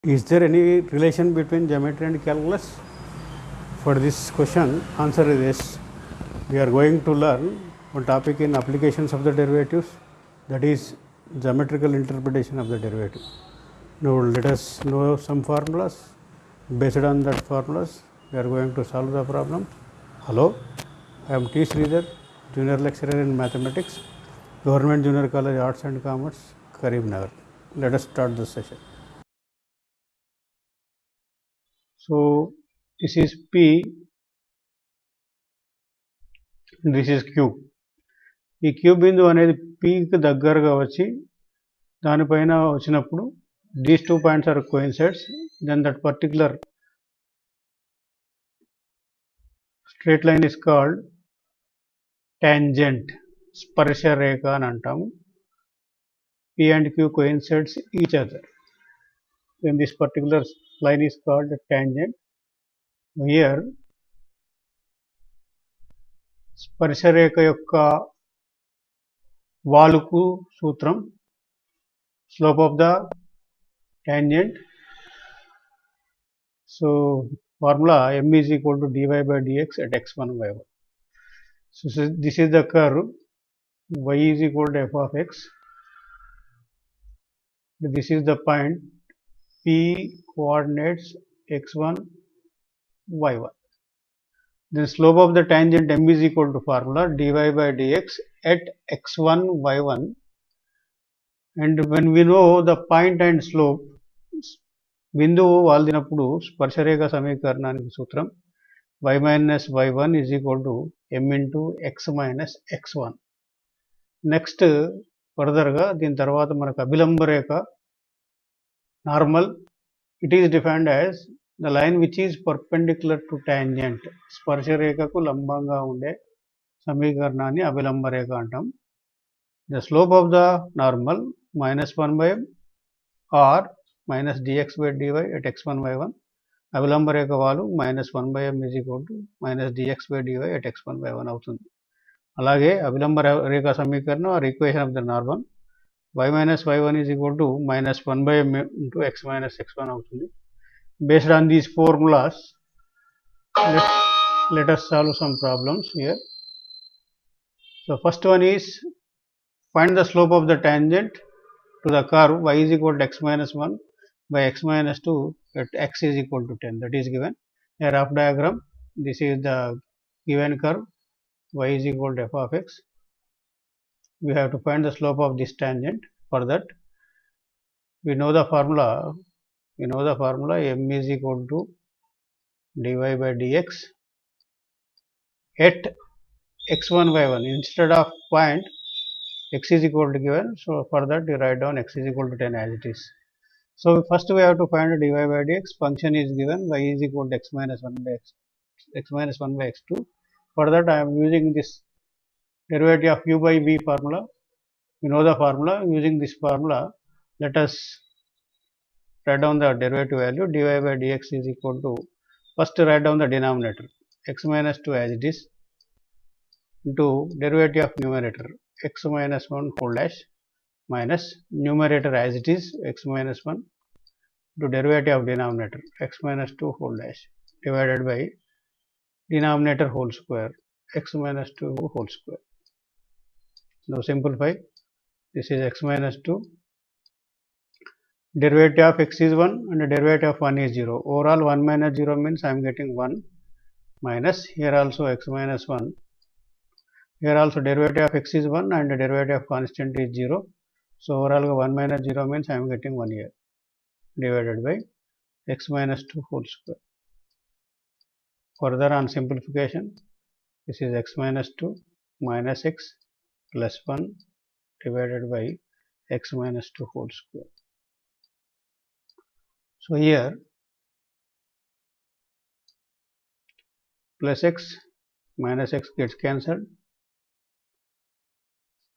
Is there any relation between geometry and calculus? For this question, answer is yes. We are going to learn one topic in applications of the derivatives, that is geometrical interpretation of the derivative. Now let us know some formulas. Based on that formulas, we are going to solve the problem. Hello, I am T. Sridhar, Junior Lecturer in Mathematics, Government Junior College Arts and Commerce, Karimnagar. Let us start the session. So this is P, this is Q. ఈ Q బిందువు అనేది పీకి దగ్గరగా వచ్చి దానిపైన వచ్చినప్పుడు these two points are coincides, then that particular straight line is called tangent, స్పర్శ రేఖ అని అంటాము. P and Q coincides each other, then this particular line is called tangent. Here స్పర్శ రేఖ యొక్క వాలుకు సూత్రం slope of the tangent. So formula m is equal to dy by dx at x1 y1. So this is the curve, y is equal to f of x. This is the point P coordinates x1 y1. The slope of the tangent m is equal to formula dy by dx at x1 y1, and when we know the point and slope, బిందువు వాల్దినప్పుడు స్పర్శరేఖ సమీకరణానికి సూత్రం y minus y1 is equal to m into x minus x1. Next ఫర్దర్గా దీని తర్వాత మనకు అభిలంబ రేఖ normal, it is defined as the line which is perpendicular to tangent. స్పర్శ రేఖకు లంబంగా ఉండే సమీకరణాన్ని అభిలంబ రేఖ అంటాం. The slope of the normal -1 by r minus dx by dy at x1 y1. అభిలంబ రేఖ వాలు -1 by m is equal to minus dx by dy at x1 y1 అవుతుంది. అలాగే అభిలంబ రేఖ సమీకరణం or equation of the normal y minus y1 is equal to -1 by m into x minus x1 అవుతుంది. Based on these formulas, let us solve some problems here. So first one is find the slope of the tangent to the curve y is equal to x minus 1 by x minus 2 at x is equal to 10. That is given. A rough diagram. This is the given curve, y is equal to f of x. We have to find the slope of this tangent. For that, we know the formula. M is equal to dy by dx at x1 y1. Instead of point, x is equal to given, so for that we write down x is equal to 10 as it is. So first we have to find dy by dx. Function is given, y is equal to x minus 1 by x2. For that I am using this derivative of u by v formula. You know the formula. Using this formula, let us write down the derivative value. Dy by dx is equal to, first write down the denominator, x minus 2 as it is, into derivative of numerator, x minus 1 whole dash, minus numerator as it is, x minus 1, to derivative of denominator, x minus 2 whole dash, divided by denominator whole square, x minus 2 whole square. Now simplify. This is x minus 2. Derivative of x is 1 and the derivative of 1 is 0. Overall 1 minus 0 means I am getting 1, minus here also x minus 1. Here also derivative of x is 1 and the derivative of constant is 0. So overall 1 minus 0 means I am getting 1 here, divided by x minus 2 whole square. Further on simplification, this is x minus 2 minus x plus 1 divided by x minus 2 whole square. So here plus x minus x gets cancelled.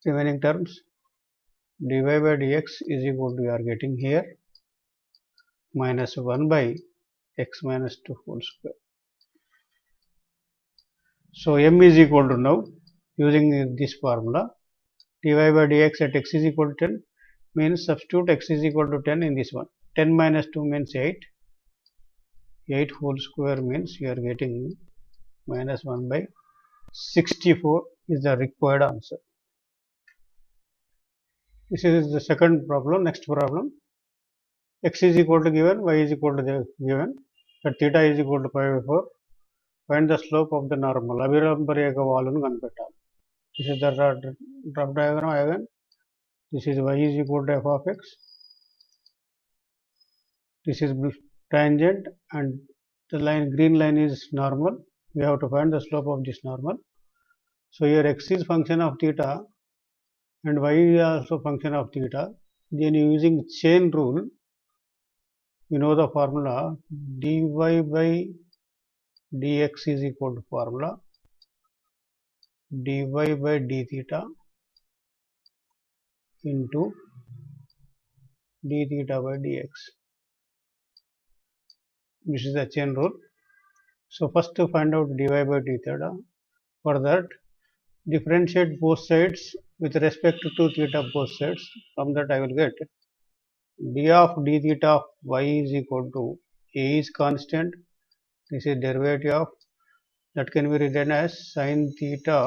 Remaining terms, dy by dx is equal to, we are getting here, minus 1 by x minus 2 whole square. So m is equal to, now using this formula, dy by dx at x is equal to 10 means substitute x is equal to 10 in this one. 10 minus 2 means 8. 8 whole square means you are getting minus 1 by 64 is the required answer. This is the second problem. Next problem, x is equal to given, y is equal to given, that theta is equal to pi by 4. Find the slope of the normal. అభిలంబ రేఖ వాలును కనిపెట్టాలి. This is the rough diagram again. This is y is equal to f of x. This is tangent and the line, green line is normal. We have to find the slope of this normal. So here x is function of theta and y is also function of theta. Then using chain rule, we know the formula dy by dx is equal to formula dy by d theta into d theta by dx. This is the chain rule. So first to find out dy by d theta. For that, differentiate both sides with respect to theta both sides. From that I will get d of d theta of y is equal to a is constant. This is derivative of that can be written as sin theta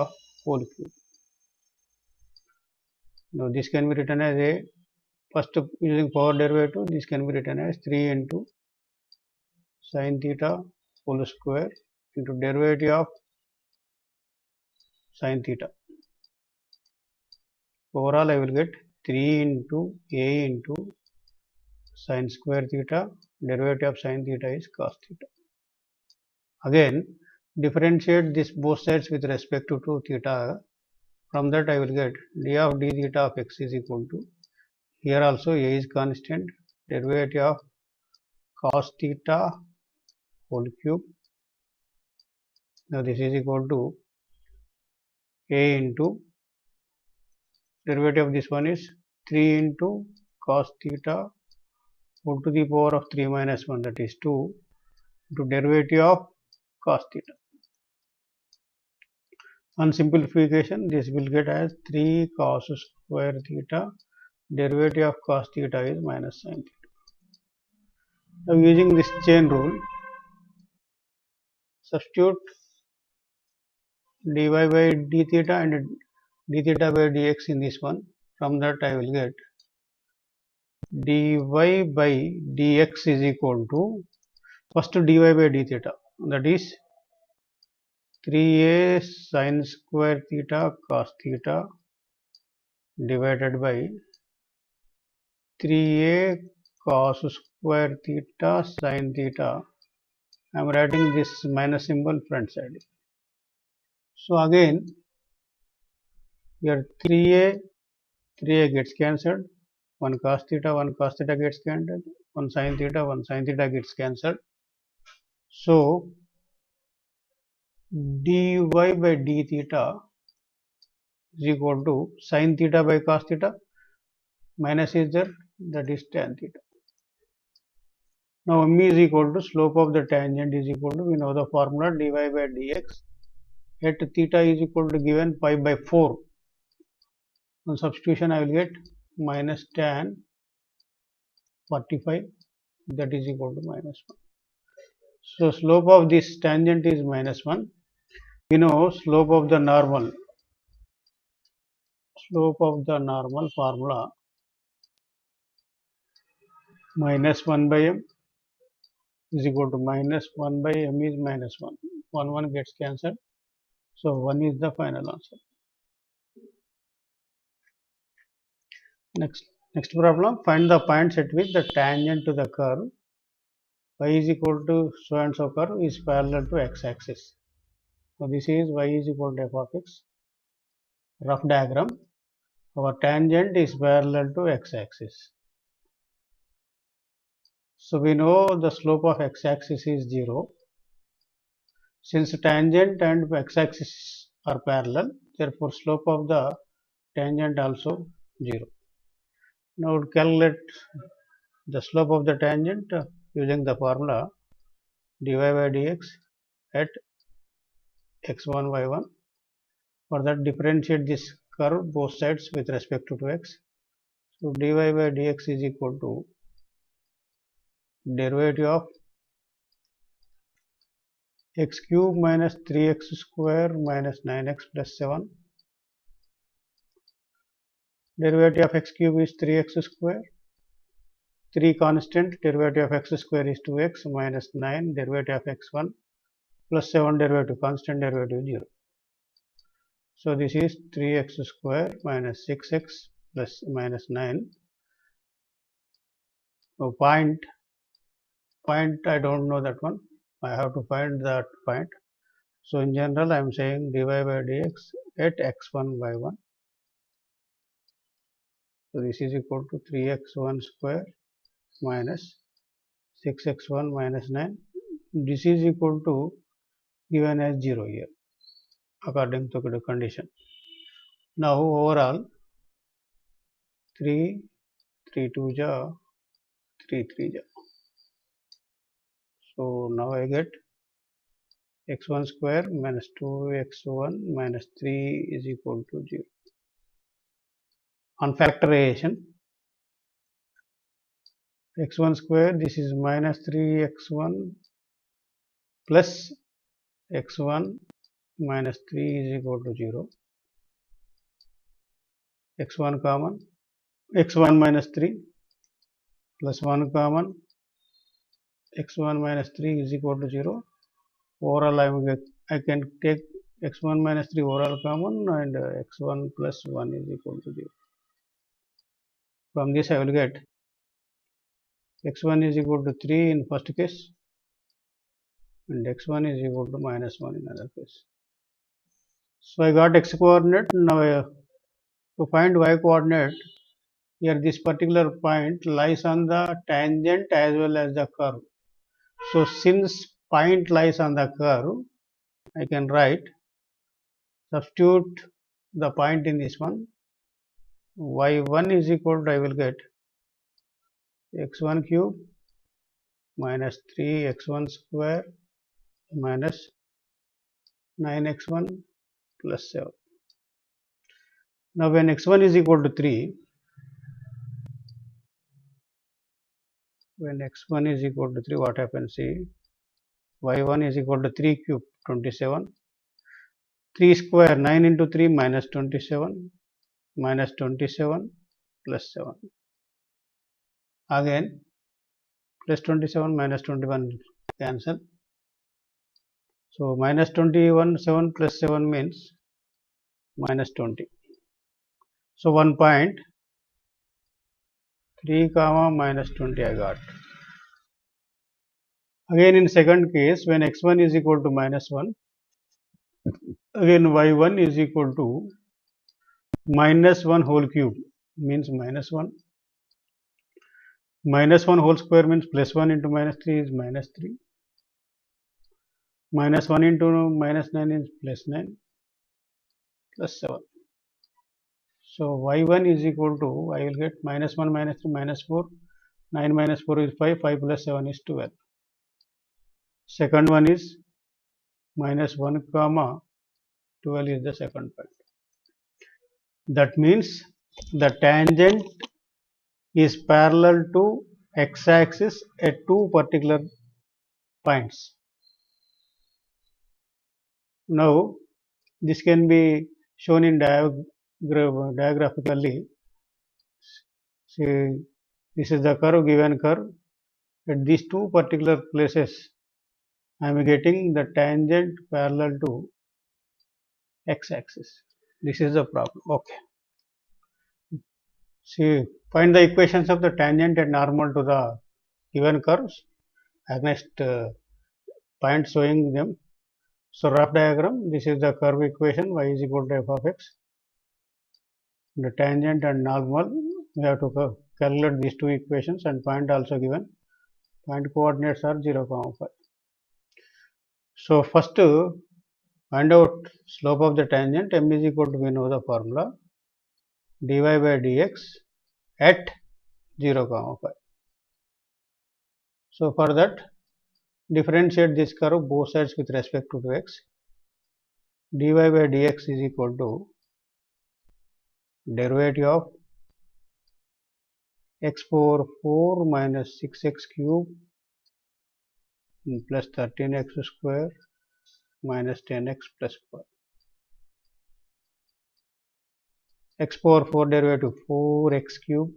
whole cube. Now this can be written as a, first using power derivative, this can be written as 3 into sin theta whole square into derivative of sin theta. Overall I will get 3 into a into sin square theta, derivative of sin theta is cos theta. Again differentiate this both sides with respect to theta. From that I will get d of d theta of x is equal to, here also a is constant, derivative of cos theta whole cube. Now this is equal to a into derivative of this one is 3 into cos theta whole to the power of 3 minus 1, that is 2, into derivative of cos theta. On simplification, this will get as 3 cos square theta, derivative of cos theta is minus sin theta. Now using this chain rule, substitute dy by d theta and d theta by dx in this one. From that I will get dy by dx is equal to, first dy by d theta, that is 3a sin square theta cos theta divided by 3a cos square theta sin theta. I am writing this minus symbol front side. So again here 3a gets cancelled, 1 cos theta gets cancelled, 1 sin theta gets cancelled. So dy by d theta is equal to sin theta by cos theta, minus is there, that is tan theta. Now m is equal to slope of the tangent is equal to, we know the formula dy by dx at theta is equal to given pi by 4. On substitution I will get minus tan 45, that is equal to minus 1. So slope of this tangent is minus 1. We know slope of the normal formula minus 1 by m is equal to minus 1 by m is minus 1. 1 gets cancelled. So 1 is the final answer. Next problem, find the points at which the tangent to the curve y is equal to so and so curve is parallel to x axis. So this is y is equal to f of x. Rough diagram, our tangent is parallel to x axis. So we know the slope of x axis is 0. Since tangent and x axis are parallel, therefore slope of the tangent also 0. Now calculate the slope of the tangent using the formula dy by dx at x1 y1. For that differentiate this curve both sides with respect to x. So dy by dx is equal to derivative of x cube minus 3x square minus 9x plus 7. Derivative of x cube is 3x square. 3 constant, derivative of x square is 2x minus 9, derivative of x1 plus 7 derivative, constant derivative 0. So this is 3x square minus 6x plus minus 9. So point I don't know that one. I have to find that point. So in general I am saying dy by dx at x1 by 1. So this is equal to 3x1 square minus 6x1 minus 9. This is equal to given as 0 here according to the condition. Now overall 3 2 ja 3 3 ja. So now I get x1 square minus 2x1 minus 3 is equal to 0. On factorization, x1 square, this is minus 3x1 plus x1 minus 3 is equal to 0. x1 common, x1 minus 3 plus 1 common, x1 minus 3 is equal to 0. Overall I can take x1 minus 3 overall common and x1 plus 1 is equal to 0. From this I will get x1 is equal to 3 in first case and x1 is equal to minus 1 in other case. So I got x coordinate. Now to find y coordinate, here this particular point lies on the tangent as well as the curve. So since point lies on the curve, I can write, substitute the point in this one, y1 is equal to, I will get x1 cube minus 3x1 square minus 9x1 plus 7. Now when x1 is equal to 3, when x1 is equal to 3, what happens? See, y1 is equal to 3 cube 27, 3 square 9 into 3 minus 27 plus 7. Again plus 27 minus 21 cancel. So minus 21 7 plus 7 means minus 20. So 1 point 3 comma minus 20 I got. Again in second case, when x1 is equal to minus 1, again y1 is equal to minus 1 whole cube means minus 1. Minus 1 whole square means plus 1 into minus 3 is minus 3. Minus 1 into minus 9 is plus 9 plus 7. So y1 is equal to, I will get minus 1 minus 3 minus 4. 9 minus 4 is 5. 5 plus 7 is 12. Second one is minus 1 comma 12 is the second point. That means the tangent is parallel to x-axis at two particular points. Now this can be shown in diagraphically. See, this is the curve, given curve. At these two particular places, I am getting the tangent parallel to x-axis. This is the problem. Okay. See, find the equations of the tangent and normal to the given curves against points showing them. So rough diagram, this is the curve equation, y is equal to f of x. The tangent and normal, we have to calculate these two equations and point also given. Point coordinates are 0, 5. So first find out slope of the tangent. M is equal to, we know the formula, dy by dx at 0, 5. So for that, differentiate this curve both sides with respect to x. Dy by dx is equal to derivative of x power 4 minus 6x cube plus 13x square minus 10x plus 5. X power 4 derivative 4x cube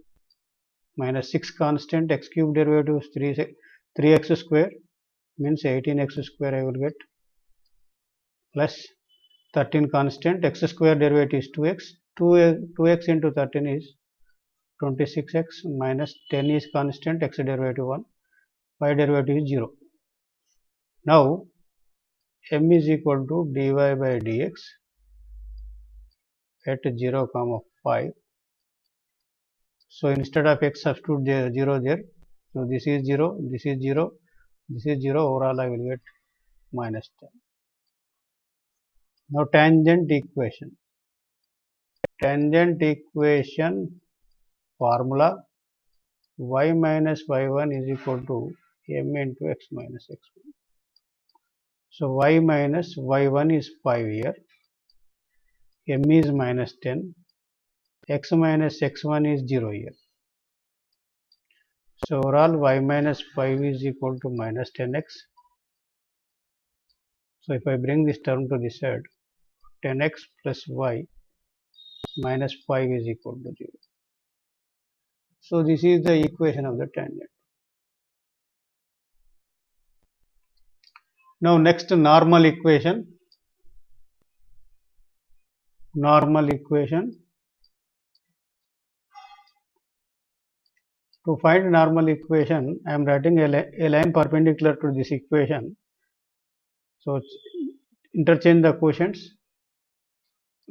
minus 6 constant x cube derivative is 3x square means 18x square I will get, plus 13 constant x square derivative is 2x, 2x into 13 is 26x minus 10 is constant x derivative 1, y derivative is 0. Now m is equal to dy by dx at 0 comma 5. So instead of x substitute 0 there. So this is 0, this is 0, this is 0, overall I will get minus 10. Now tangent equation. Tangent equation formula y minus y1 is equal to m into x minus x1. So y minus y1 is 5 here, m is minus 10, x minus x1 is 0 here. So overall y minus 5 is equal to minus 10x. So if I bring this term to this side, 10x plus y minus 5 is equal to 0. So this is the equation of the tangent. Now next normal equation. Normal equation. To find normal equation, I am writing a line perpendicular to this equation. So interchange the quotients.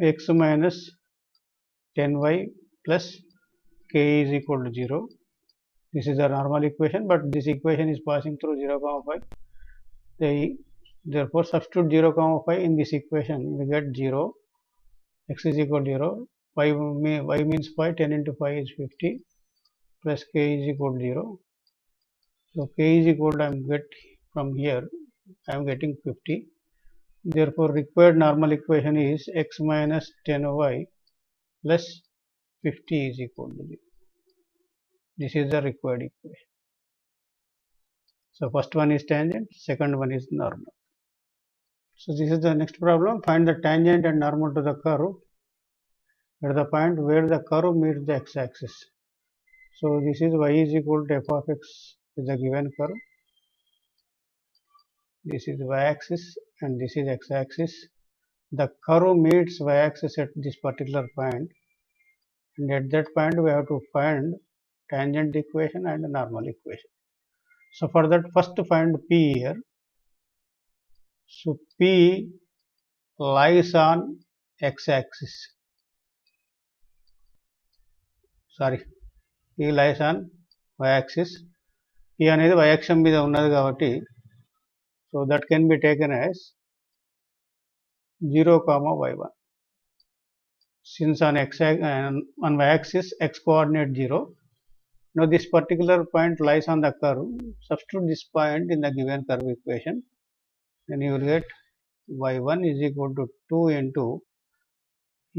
X minus 10y plus k is equal to 0. This is the normal equation, but this equation is passing through 0 comma 5. Therefore substitute 0 comma 5 in this equation, we get 0, x is equal to 0, y means 5, 10 into 5 is 50, plus k is equal to 0. So k is equal to, I am get from here, I am getting 50. Therefore required normal equation is x minus 10y plus 50 is equal to 0. This is the required equation. So first one is tangent, second one is normal. So this is the next problem. Find the tangent and normal to the curve at the point where the curve meets the x-axis. So this is y is equal to f of x is the given curve. This is y-axis and this is x-axis. The curve meets y-axis at this particular point, and at that point we have to find tangent equation and normal equation. So for that, first find P here. So P lies on x-axis. Sorry, P lies on y-axis. P అనేది y అక్షం మీద ఉన్నది కాబట్టి, so that can be taken as 0 comma y1. Since on y-axis x coordinate 0. Now this particular point lies on the curve. Substitute this point in the given curve equation. Then you will get y1 is equal to 2 into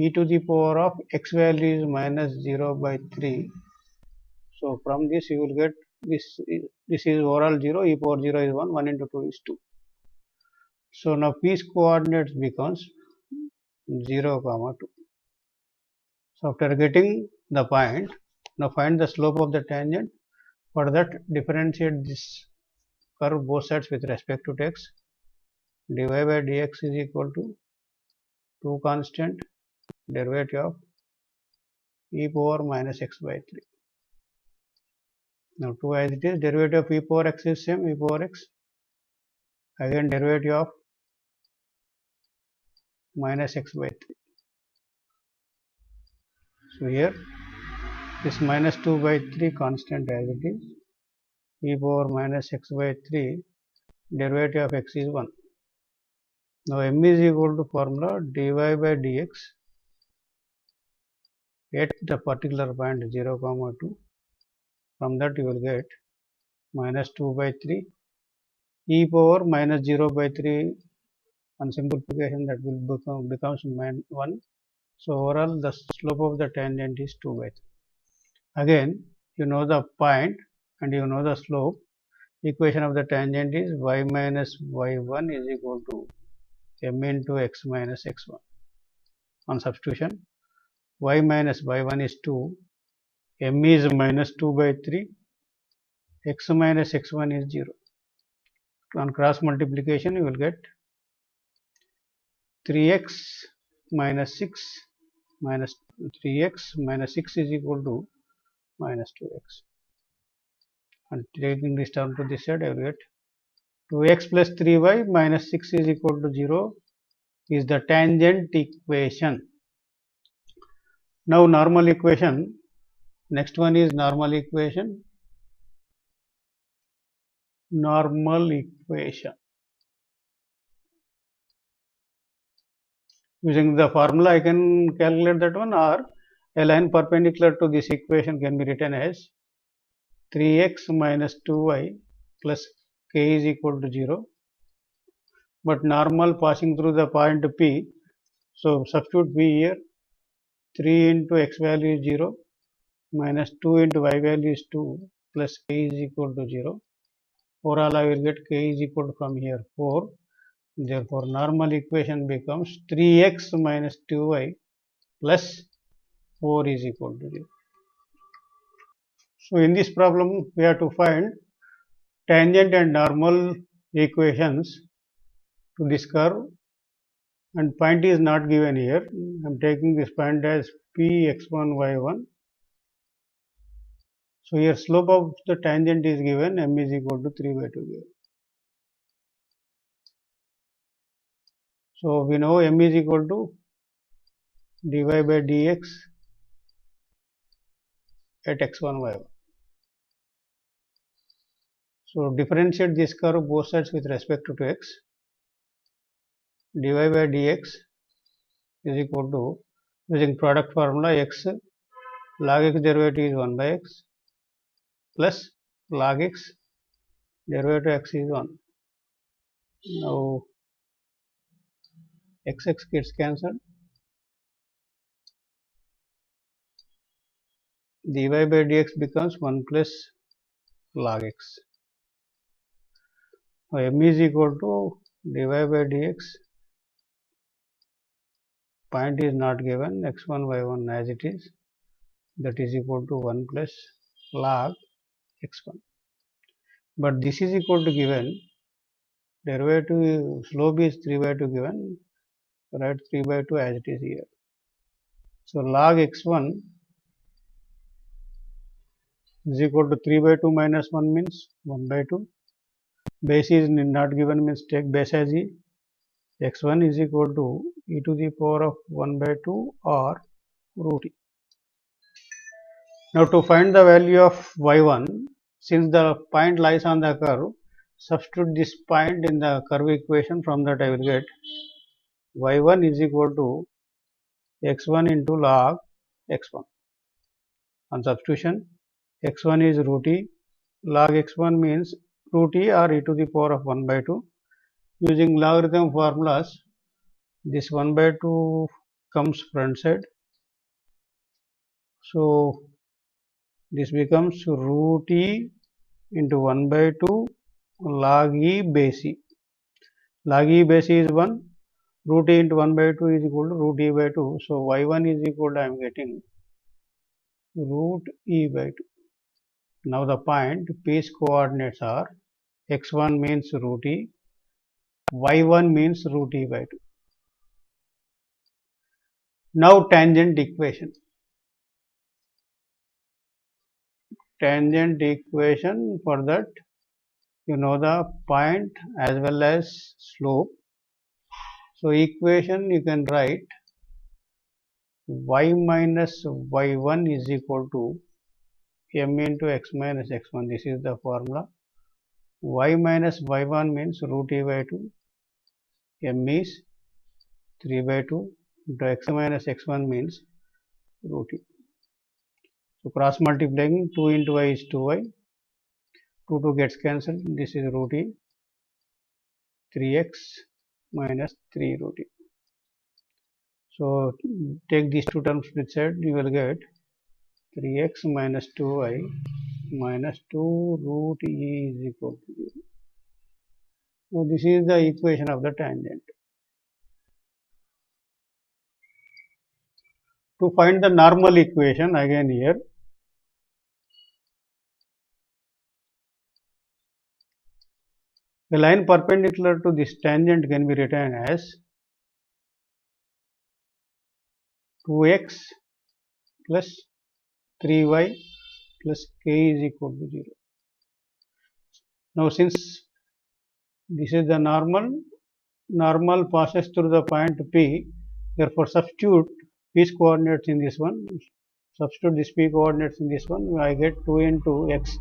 e to the power of x value is minus 0 by 3. So from this you will get this is overall 0, e power 0 is 1, 1 into 2 is 2. So now P's coordinates becomes 0 comma 2. So after getting the point, now find the slope of the tangent. For that, differentiate this curve both sides with respect to x. Dy by dx is equal to 2 constant derivative of e power minus x by 3. Now 2 as it is, derivative of e power x is same, e power x. Again derivative of minus x by 3. So here this minus 2 by 3 constant as it is, e power minus x by 3, derivative of x is 1. Now m is equal to formula dy by dx at the particular point 0 comma 2. From that you will get minus 2 by 3 e power minus 0 by 3 on simplification that will becomes 1. So overall the slope of the tangent is 2 by 3. Again you know the point and you know the slope. equation of the tangent is y minus y1 is equal to m into x minus x1. On substitution, y minus y1 is 2, m is minus 2 by 3, x minus x1 is 0. On cross multiplication, you will get 3x minus 6 minus 3x minus 6 is equal to minus 2x. And taking this term to this side, I will get 2x plus 3y minus 6 is equal to 0 is the tangent equation. Now normal equation, next one is normal equation. Normal equation. Using the formula I can calculate that one, or a line perpendicular to this equation can be written as 3x minus 2y plus k is equal to 0, but normal passing through the point P, so substitute P here. 3 into x value is 0 minus 2 into y value is 2 plus k is equal to 0. Overall I will get k is equal to from here 4. Therefore normal equation becomes 3x minus 2y plus 4 is equal to 0. So in this problem we have to find tangent and normal equations to this curve, and point is not given here. I am taking this point as p x1 y1. So here slope of the tangent is given, m is equal to 3 by 2 given. So we know m is equal to dy by dx at x1 y1. So differentiate this curve both sides with respect to x. Dy by dx is equal to, using product formula, x log x derivative is 1 by x plus log x derivative x is 1. Now x gets cancelled. Dy by dx becomes 1 plus log x. Now m is equal to dy by dx. Point is not given, x1 y1 as it is, that is equal to 1 plus log x1. But this is equal to given, derivative slope is 3 by 2 given, write 3 by 2 as it is here. So log x1 is equal to 3 by 2 minus 1 means 1 by 2. Base is not given means take base as e. X1 is equal to e to the power of 1 by 2 or root e. Now to find the value of y1, since the point lies on the curve, substitute this point in the curve equation. From that I will get y1 is equal to x1 into log x1. On substitution, x1 is root e, log x1 means root e or e to the power of 1 by 2. Using logarithm formulas, this 1 by 2 comes front side. So this becomes root e into 1 by 2 log e base e. Log e base e is 1. Root e into 1 by 2 is equal to root e by 2. So y1 is equal to, I am getting root e by 2. Now the point P's coordinates are x1 means root e, y1 means root e by 2. Now tangent equation. Tangent equation, for that you know the point as well as slope. So equation you can write y minus y1 is equal to m into x minus x1. This is the formula. Y minus y1 means root e by 2, m is 3 by 2 into x minus x1 means root e. So cross multiplying 2 into y is 2y, 2 gets cancelled, this is root e, 3x minus 3 root e. So take these two terms which side, you will get 3x minus 2y minus 2 root e is equal to 0. Now this is the equation of the tangent. To find the normal equation, again here, the line perpendicular to this tangent can be written as 2x plus 3y plus k is equal to 0. Now since this is the normal passes through the point P, therefore substitute P's coordinates in this one, substitute this P coordinates in this one, I get 2 into x,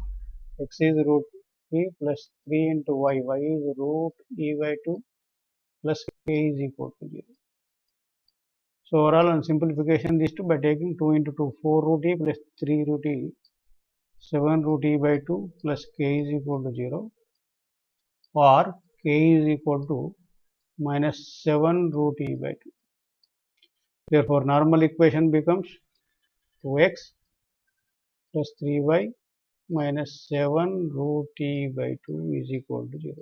x is root P plus 3 into y, y is root e by 2 plus k is equal to 0. So overall on simplification these two by taking 2 into 2, 4 root e plus 3 root e, 7 root e by 2 plus k is equal to 0, or k is equal to minus 7 root e by 2. Therefore, normal equation becomes 2x plus 3y minus 7 root e by 2 is equal to 0.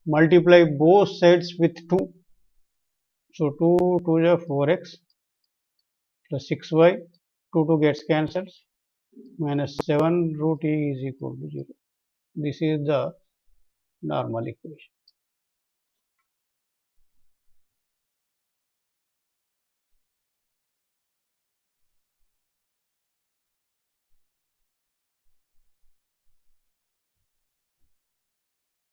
Multiply both sides with 2. So 2 2 is 4x plus 6y, 2 gets cancelled, minus 7 root e is equal to 0. This is the normal equation.